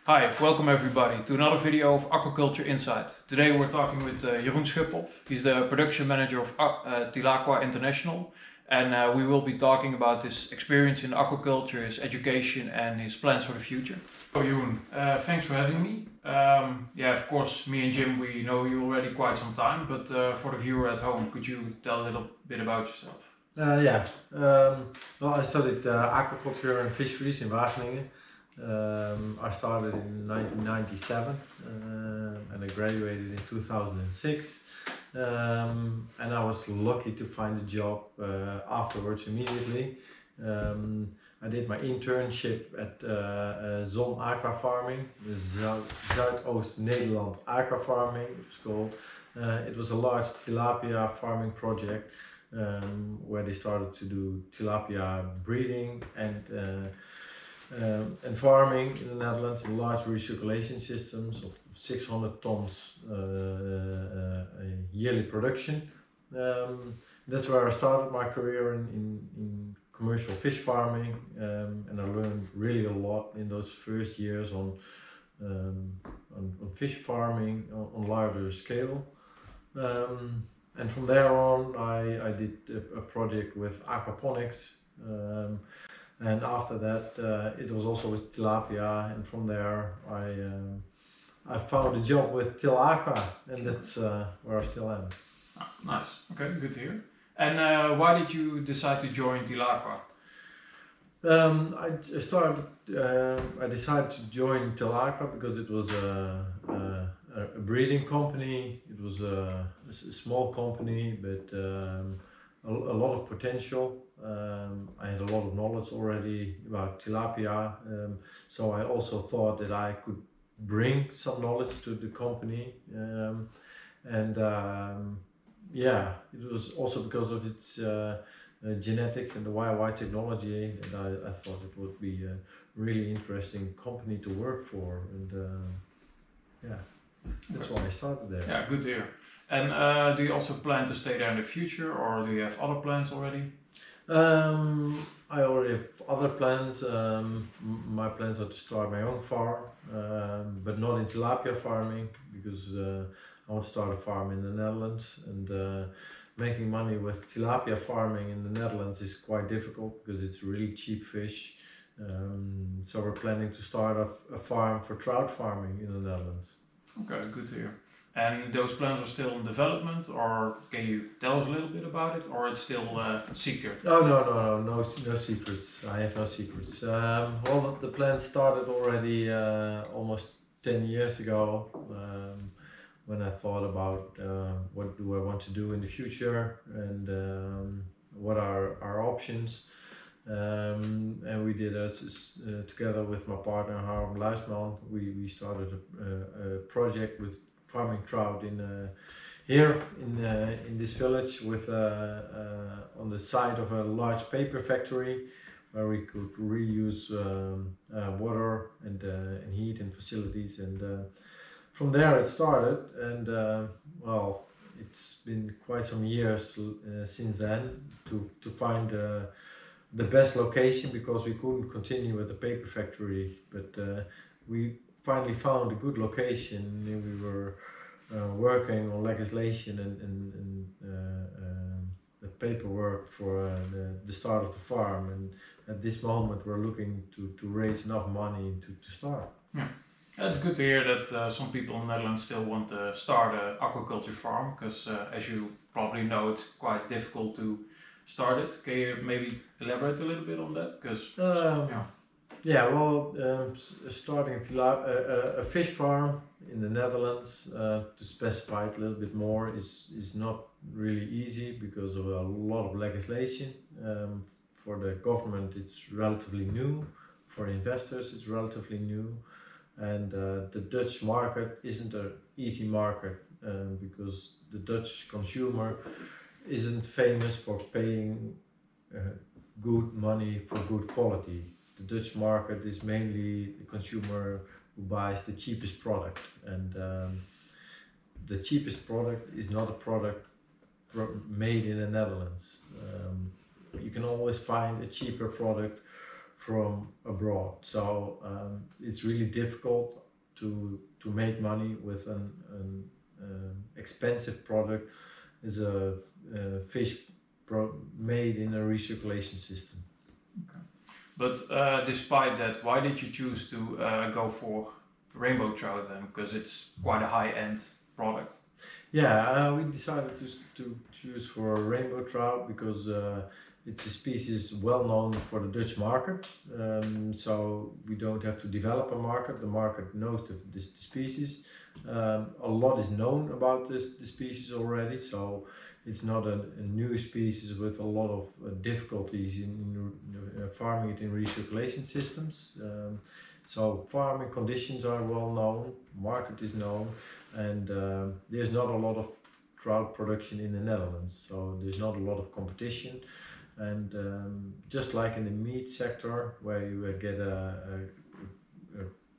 Hi, welcome everybody to another video of Aquaculture Insight. Today we're talking with Jeroen Schuphof. He's the production manager of Til-Aqua International, and we will be talking about his experience in aquaculture, his education and his plans for the future. So Jeroen, thanks for having me. Yeah, of course, me and Jim, we know you already quite some time, but for the viewer at home, could you tell a little bit about yourself? Well, I studied aquaculture and fisheries in Wageningen. I started in 1997 and I graduated in 2006. And I was lucky to find a job afterwards immediately. I did my internship at Zon Aqua Farming, Zuidoost Nederland Aqua Farming, it was called. It was a large tilapia farming project where they started to do tilapia breeding and farming in the Netherlands, in large recirculation systems of 600 tons yearly production. That's where I started my career in commercial fish farming, and I learned really a lot in those first years on fish farming on larger scale. And from there on I did a project with aquaponics. And after that, it was also with tilapia, and from there I found a job with Til-Aqua, and that's where I still am. Ah, nice. Okay, good to hear. And why did you decide to join Til-Aqua? I decided to join Til-Aqua because it was a breeding company. It was a small company, but a lot of potential. I had a lot of knowledge already about tilapia, so I also thought that I could bring some knowledge to the company, yeah, it was also because of its genetics and the YY technology, and I thought it would be a really interesting company to work for, and yeah, that's why I started there. Yeah, good to hear. And do you also plan to stay there in the future, or do you have other plans already? I already have other plans. My plans are to start my own farm, but not in tilapia farming, because I want to start a farm in the Netherlands, and making money with tilapia farming in the Netherlands is quite difficult because it's really cheap fish. So we're planning to start a farm for trout farming in the Netherlands. Okay, good to hear. And those plans are still in development, or can you tell us a little bit about it, or it's still secret? Oh, no secrets. I have no secrets. Well, the plan started already almost 10 years ago, when I thought about what do I want to do in the future, and what are our options. And we did together with my partner Harm Luisman, we started a project with farming trout here in this village, with on the side of a large paper factory, where we could reuse water and heat and facilities, and from there it started, and well, it's been quite some years since then to find the best location, because we couldn't continue with the paper factory, but we finally found a good location, and we were working on legislation and the paperwork for the start of the farm, and at this moment we're looking to raise enough money to start. Yeah. It's good to hear that some people in the Netherlands still want to start an aquaculture farm, because as you probably know, it's quite difficult to start it. Can you maybe elaborate a little bit on that? Starting a fish farm in the Netherlands, to specify it a little bit more, is not really easy because of a lot of legislation. For the government it's relatively new, for investors it's relatively new, and the Dutch market isn't an easy market, because the Dutch consumer isn't famous for paying good money for good quality. The Dutch market is mainly the consumer who buys the cheapest product, and the cheapest product is not a product made in the Netherlands. You can always find a cheaper product from abroad, so it's really difficult. to make money with an expensive product is a fish made in a recirculation system. Okay. But despite that, why did you choose to go for rainbow trout then? Because it's quite a high-end product. Yeah, we decided to choose for rainbow trout because it's a species well known for the Dutch market. So we don't have to develop a market. The market knows the species. A lot is known about the species already. So it's not a new species with a lot of difficulties in farming it in recirculation systems. So farming conditions are well known, market is known, and there's not a lot of trout production in the Netherlands, so there's not a lot of competition. And just like in the meat sector, where you get a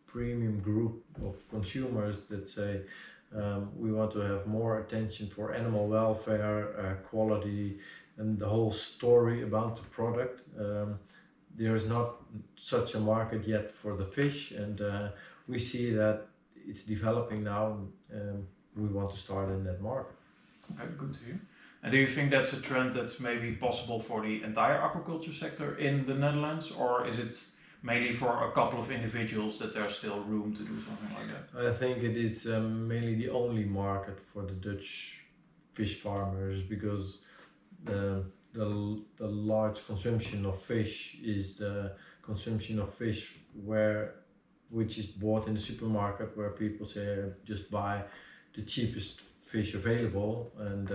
premium group of consumers that say we want to have more attention for animal welfare, quality, and the whole story about the product. There is not such a market yet for the fish, and we see that it's developing now. We want to start in that market. Okay, good to hear. And do you think that's a trend that's maybe possible for the entire aquaculture sector in the Netherlands, or is it mainly for a couple of individuals that there's still room to do something like that? I think it is mainly the only market for the Dutch fish farmers, because the large consumption of fish is the consumption of fish which is bought in the supermarket, where people say just buy the cheapest fish available, and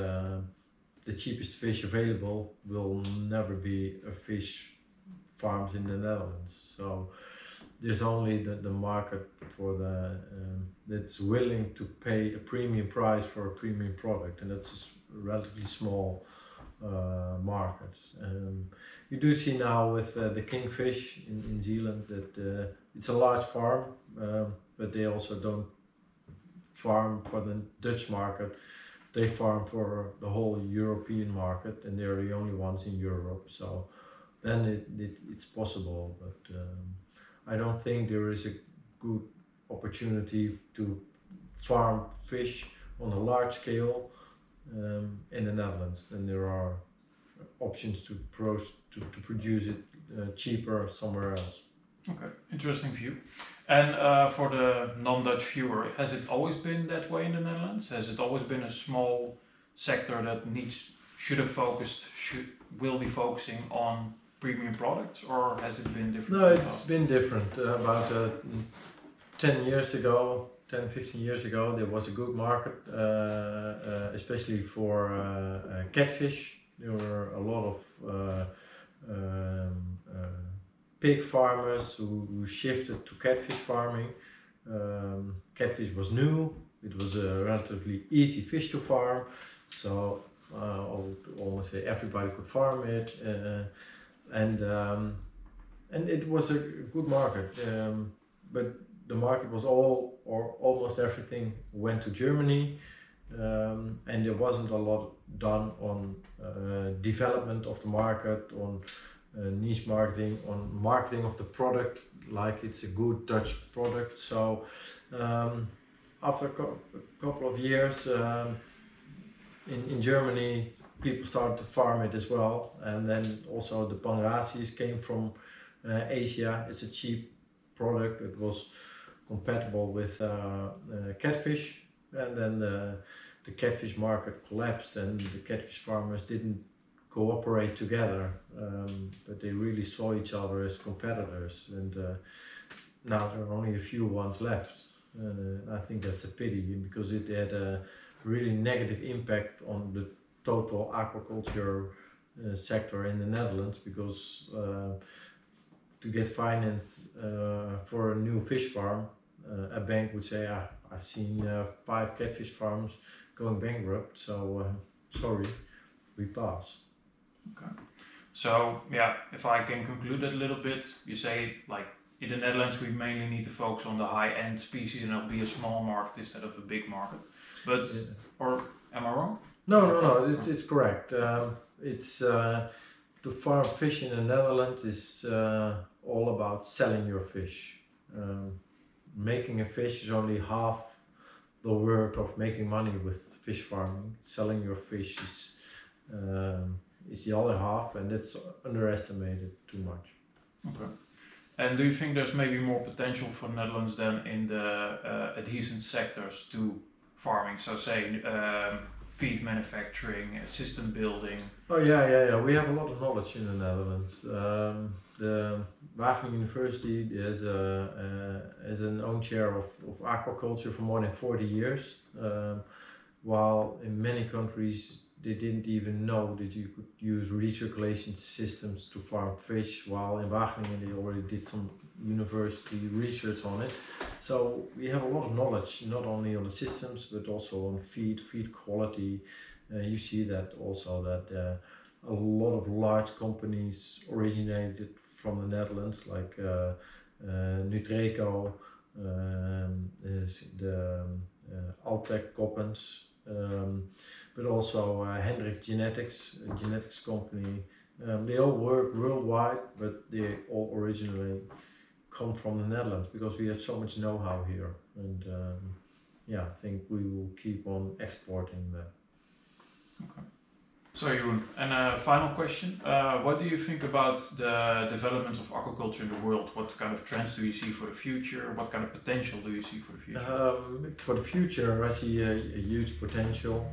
the cheapest fish available will never be a fish farmed in the Netherlands. So there's only the market for that's willing to pay a premium price for a premium product, and that's a relatively small market. You do see now with the kingfish in New Zealand that it's a large farm, but they also don't farm for the Dutch market. They farm for the whole European market, and they're the only ones in Europe. So then it's possible, but I don't think there is a good opportunity to farm fish on a large scale in the Netherlands. And there are options to produce it cheaper somewhere else. Okay, interesting view. And for the non-Dutch viewer, has it always been that way in the Netherlands? Has it always been a small sector that will be focusing on premium products, or has it been different? No, it's been different. About 10 years ago, 10, 15 years ago, there was a good market, especially for catfish. There were a lot of pig farmers who shifted to catfish farming. Catfish was new, it was a relatively easy fish to farm, so I would almost say everybody could farm it, and it was a good market, but the market was almost everything went to Germany, and there wasn't a lot done on development of the market, on niche marketing, on marketing of the product like it's a good Dutch product. So after a couple of years in Germany, people started to farm it as well, and then also the pangasius came from Asia. It's a cheap product. It was compatible with catfish, and then the catfish market collapsed, and the catfish farmers didn't cooperate together, but they really saw each other as competitors, and now there are only a few ones left. I think that's a pity, because it had a really negative impact on the total aquaculture sector in the Netherlands, because to get finance for a new fish farm, a bank would say, I've seen 5 catfish farms going bankrupt, so sorry, we pass. Okay. So yeah, if I can conclude that a little bit, you say like in the Netherlands we mainly need to focus on the high-end species, and it'll be a small market instead of a big market. But or am I wrong? No, it's correct. It's to farm fish in the Netherlands is all about selling your fish. making a fish is only half the work of making money with fish farming. Selling your fish is the other half, and it's underestimated too much. Okay. And do you think there's maybe more potential for Netherlands than in the adjacent sectors to farming? So say feed manufacturing, system building. Oh yeah. We have a lot of knowledge in the Netherlands. The Wageningen University has an own chair of aquaculture for more than 40 years, while in many countries they didn't even know that you could use recirculation systems to farm fish, while in Wageningen they already did some university research on it. So we have a lot of knowledge, not only on the systems but also on feed quality. You see that also that a lot of large companies originated from the Netherlands, like Nutreco, is the Altec Coppens, but also Hendrik Genetics, a genetics company. They all work worldwide, but they all originally come from the Netherlands because we have so much know-how here, and I think we will keep on exporting that. Okay. So Jeroen, and a final question. What do you think about the developments of aquaculture in the world? What kind of trends do you see for the future? What kind of potential do you see for the future? For the future, I see a huge potential.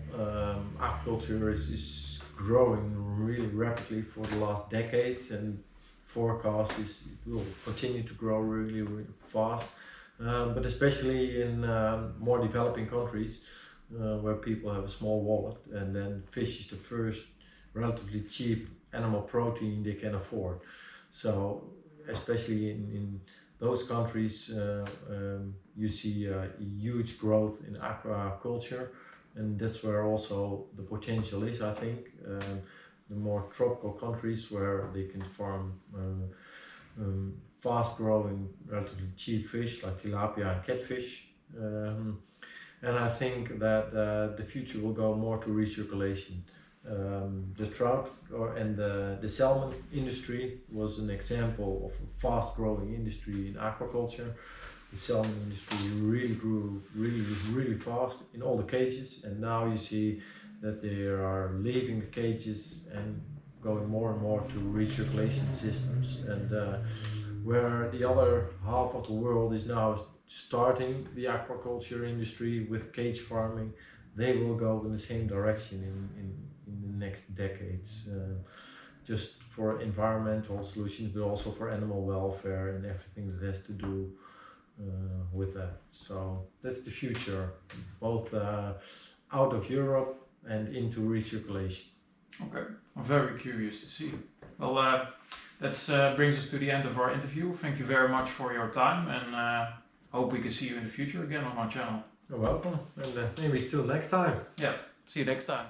Aquaculture is growing really rapidly for the last decades, and forecast is it will continue to grow really fast. But especially in more developing countries, where people have a small wallet, and then fish is the first relatively cheap animal protein they can afford. So especially in those countries, you see a huge growth in aquaculture, and that's where also the potential is, I think. The more tropical countries where they can farm fast growing, relatively cheap fish like tilapia and catfish. And I think that the future will go more to recirculation. The trout and the salmon industry was an example of a fast growing industry in aquaculture. The salmon industry really grew really fast in all the cages, and now you see that they are leaving the cages and going more and more to recirculation systems. And where the other half of the world is now starting the aquaculture industry with cage farming, they will go in the same direction in the next decades, just for environmental solutions, but also for animal welfare and everything that has to do with that. So that's the future, both out of Europe and into recirculation. Okay, I'm very curious to see. Well, that brings us to the end of our interview. Thank you very much for your time, and hope we can see you in the future again on our channel. You're welcome, and maybe till next time. Yeah, see you next time.